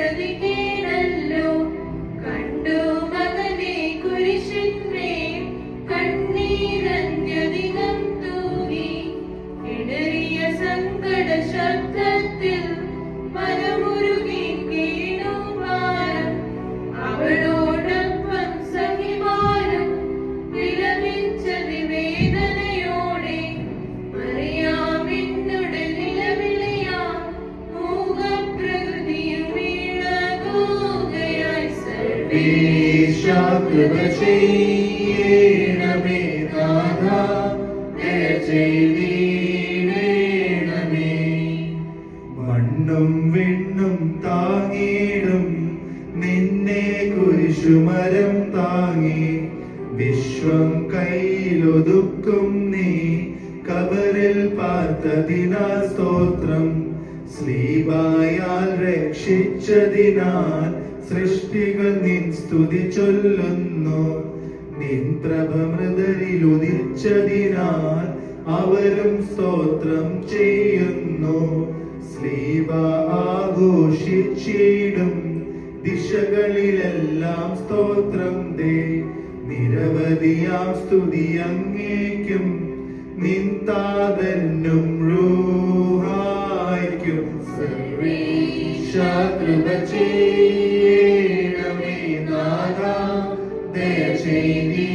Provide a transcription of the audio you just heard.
പ്രതികേണല്ലോ കണ്ടു മകനെ കുരിശിന്മേൽ കണ്ണീരന്യധികം തൂകി ഇടറിയ സങ്കട ശബ്ദത്തിൽ മനമുരുകി കേണു ഭാരം അവളോടൊപ്പം സഖിമാരും വിലപിച്ചതി വേദനയോടെ മറിയാമിന്നുടെ നിലവിളിയാം മൂകപ്രകൃതിയും വീണകൂകയായി സർവേശ്വാ കൃപ ചെയ്യണമേ നാഥാ ദയ ചെയ്തിടണമേ. മണ്ണും വിണ്ണും താങ്ങിടും നിന്നെ കുരിശുമരം താങ്ങി വിശ്വം കയ്യിലൊതുക്കും നീ കബറിൽ പാർത്തതിനാൽ സ്തോത്രം. സ്ലീബായാൽ രക്ഷിച്ചതിനാൽ സൃഷ്ടികൾ നിൻ സ്തുതി ചൊല്ലുന്നു. നിൻ പ്രഭ മൃതരിൽ ഉദിച്ചതിനാൽ അവരും സ്തോത്രം ചെയ്യുന്നു. സ്ലീബ ആഘോഷിച്ചിടും ദിശകളിലെല്ലാം സ്തോത്രം ദേ. നിരവധിയാം സ്തുതി അങ്ങേക്കും നിൻ താതനും റൂഹായ്ക്കും. സർവേശ്വാ കൃപ ചെയ്യണമേ നാഥാ ദയ ചെയ്തി